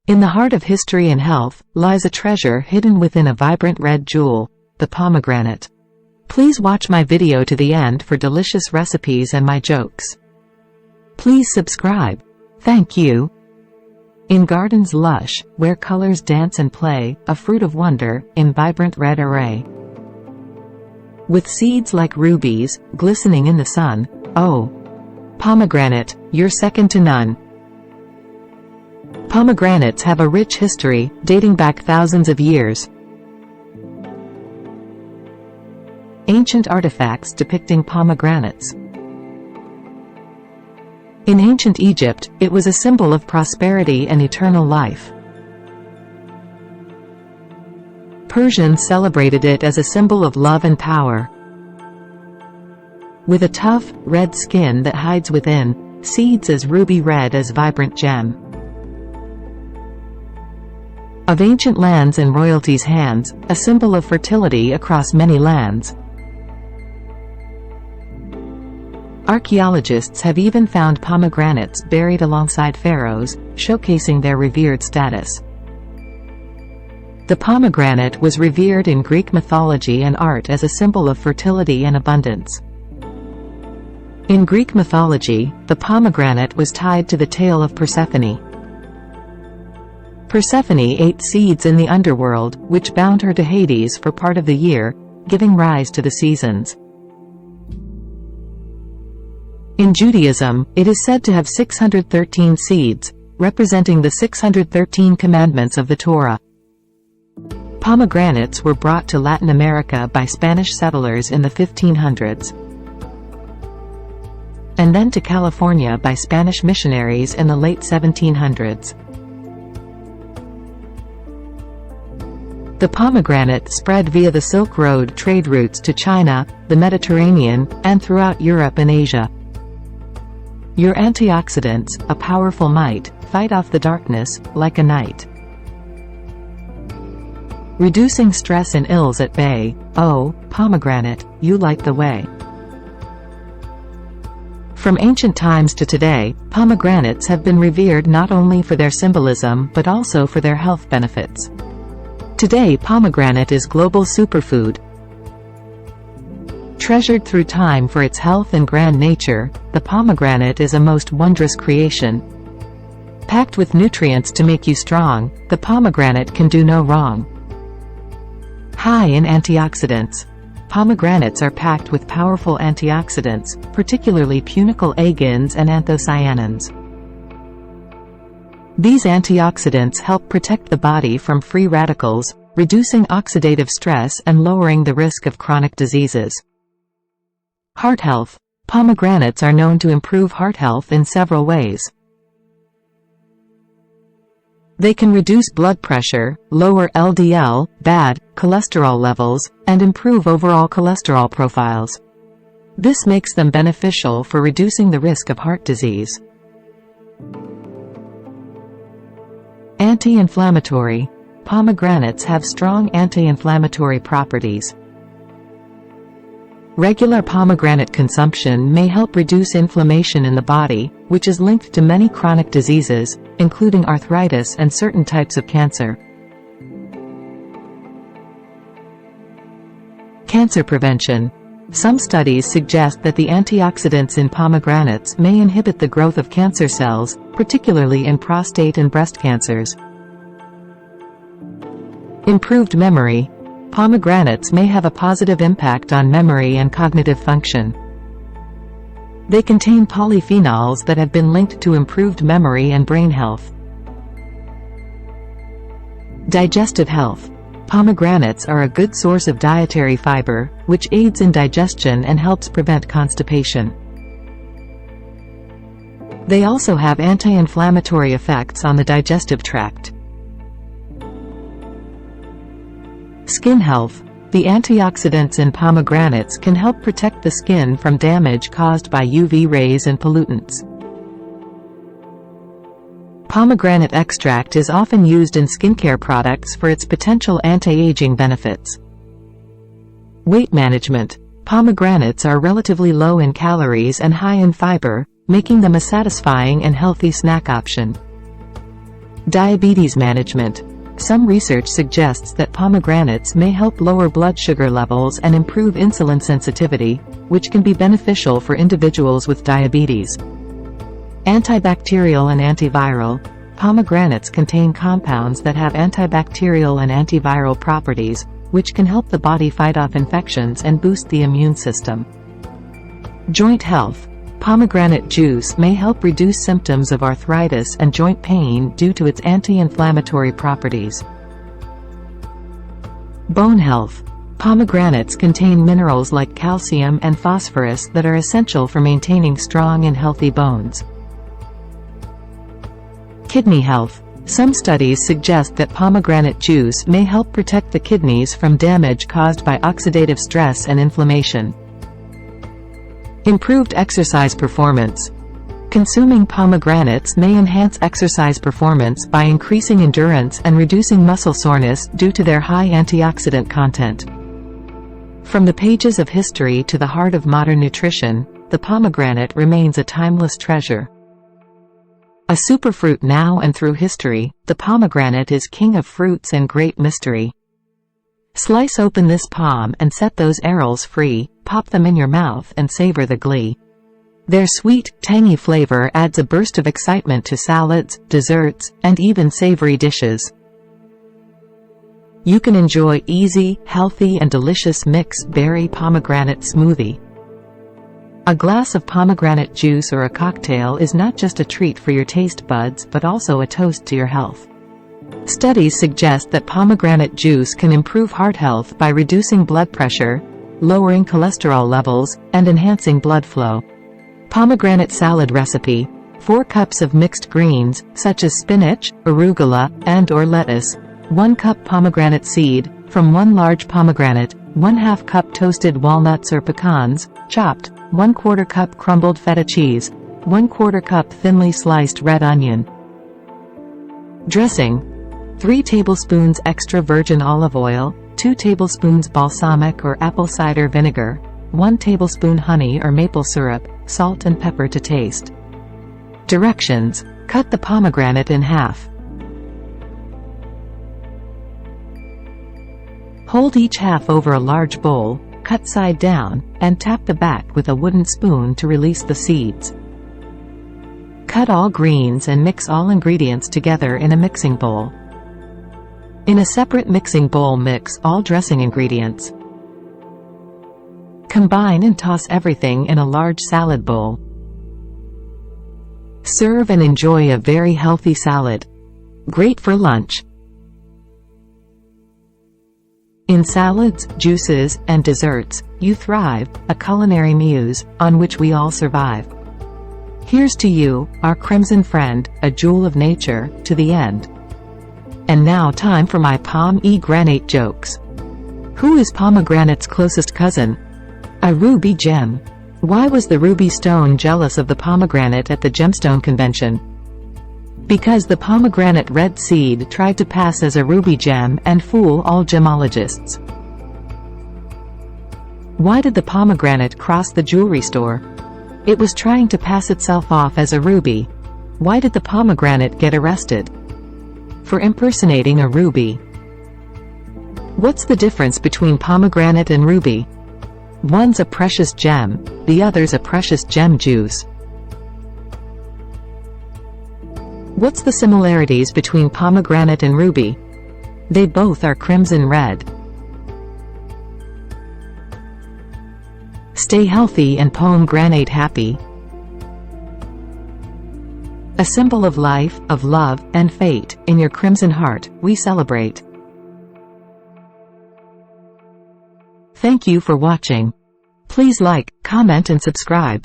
In the heart of history and health lies a treasure hidden within a vibrant red jewel, the pomegranate. Please watch my video to the end for delicious recipes and my jokes. Please subscribe. Thank you. In gardens lush, where colors dance and play, a fruit of wonder, in vibrant red array. With seeds like rubies, glistening in the sun, oh, pomegranate, you're second to none. Pomegranates have a rich history, dating back thousands of years. Ancient artifacts depicting pomegranates. In ancient Egypt, it was a symbol of prosperity and eternal life. Persians celebrated it as a symbol of love and power. With a tough, red skin that hides within, seeds as ruby red as vibrant gem. Of ancient lands and royalties' hands, a symbol of fertility across many lands. Archaeologists have even found pomegranates buried alongside pharaohs, showcasing their revered status. The pomegranate was revered in Greek mythology and art as a symbol of fertility and abundance. In Greek mythology, the pomegranate was tied to the tale of Persephone. Persephone ate seeds in the underworld, which bound her to Hades for part of the year, giving rise to the seasons. In Judaism, it is said to have 613 seeds, representing the 613 commandments of the Torah. Pomegranates were brought to Latin America by Spanish settlers in the 1500s, and then to California by Spanish missionaries in the late 1700s. The pomegranate spread via the Silk Road trade routes to China, the Mediterranean, and throughout Europe and Asia. Your antioxidants, a powerful might, fight off the darkness, like a night. Reducing stress and ills at bay, oh, pomegranate, you light the way. From ancient times to today, pomegranates have been revered not only for their symbolism but also for their health benefits. Today pomegranate is global superfood. Treasured through time for its health and grand nature, the pomegranate is a most wondrous creation. Packed with nutrients to make you strong, the pomegranate can do no wrong. High in antioxidants. Pomegranates are packed with powerful antioxidants, particularly punyl-agins and anthocyanins. These antioxidants help protect the body from free radicals, reducing oxidative stress and lowering the risk of chronic diseases. Heart health. Pomegranates are known to improve heart health in several ways. They can reduce blood pressure, lower LDL, bad cholesterol levels, and improve overall cholesterol profiles. This makes them beneficial for reducing the risk of heart disease. Anti-inflammatory. Pomegranates have strong anti-inflammatory properties. Regular pomegranate consumption may help reduce inflammation in the body, which is linked to many chronic diseases, including arthritis and certain types of cancer. Cancer prevention. Some studies suggest that the antioxidants in pomegranates may inhibit the growth of cancer cells, particularly in prostate and breast cancers. Improved memory. Pomegranates may have a positive impact on memory and cognitive function. They contain polyphenols that have been linked to improved memory and brain health. Digestive health. Pomegranates are a good source of dietary fiber, which aids in digestion and helps prevent constipation. They also have anti-inflammatory effects on the digestive tract. Skin health. The antioxidants in pomegranates can help protect the skin from damage caused by UV rays and pollutants. Pomegranate extract is often used in skincare products for its potential anti-aging benefits. Weight management. Pomegranates are relatively low in calories and high in fiber, making them a satisfying and healthy snack option. Diabetes management. Some research suggests that pomegranates may help lower blood sugar levels and improve insulin sensitivity, which can be beneficial for individuals with diabetes. Antibacterial and antiviral. Pomegranates contain compounds that have antibacterial and antiviral properties, which can help the body fight off infections and boost the immune system. Joint health. Pomegranate juice may help reduce symptoms of arthritis and joint pain due to its anti-inflammatory properties. Bone health. Pomegranates contain minerals like calcium and phosphorus that are essential for maintaining strong and healthy bones. Kidney health. Some studies suggest that pomegranate juice may help protect the kidneys from damage caused by oxidative stress and inflammation. Improved exercise performance. Consuming pomegranates may enhance exercise performance by increasing endurance and reducing muscle soreness due to their high antioxidant content. From the pages of history to the heart of modern nutrition, the pomegranate remains a timeless treasure. A superfruit now and through history, the pomegranate is king of fruits and great mystery. Slice open this pom and set those arils free, pop them in your mouth and savor the glee. Their sweet, tangy flavor adds a burst of excitement to salads, desserts, and even savory dishes. You can enjoy easy, healthy and delicious mixed berry pomegranate smoothie. A glass of pomegranate juice or a cocktail is not just a treat for your taste buds but also a toast to your health. Studies suggest that pomegranate juice can improve heart health by reducing blood pressure, lowering cholesterol levels, and enhancing blood flow. Pomegranate salad recipe. 4 cups of mixed greens, such as spinach, arugula, and/or lettuce. 1 cup pomegranate seed, from 1 large pomegranate. 1/2 cup toasted walnuts or pecans, chopped. 1/4 cup crumbled feta cheese. 1/4 cup thinly sliced red onion. Dressing. 3 tablespoons extra virgin olive oil, 2 tablespoons balsamic or apple cider vinegar, 1 tablespoon honey or maple syrup, salt and pepper to taste. Directions. Cut the pomegranate in half. Hold each half over a large bowl, cut side down, and tap the back with a wooden spoon to release the seeds. Cut all greens and mix all ingredients together in a mixing bowl. In a separate mixing bowl, mix all dressing ingredients. Combine and toss everything in a large salad bowl. Serve and enjoy a very healthy salad. Great for lunch. In salads, juices, and desserts, you thrive, a culinary muse, on which we all survive. Here's to you, our crimson friend, a jewel of nature, to the end. And now time for my pomegranate jokes. Who is pomegranate's closest cousin? A ruby gem. Why was the ruby stone jealous of the pomegranate at the gemstone convention? Because the pomegranate red seed tried to pass as a ruby gem and fool all gemologists. Why did the pomegranate cross the jewelry store? It was trying to pass itself off as a ruby. Why did the pomegranate get arrested? For impersonating a ruby. What's the difference between pomegranate and ruby? One's a precious gem, the other's a precious gem juice. What's the similarities between pomegranate and ruby? They both are crimson red. Stay healthy and pomegranate happy. A symbol of life, of love, and fate, in your crimson heart, we celebrate. Thank you for watching. Please like, comment and subscribe.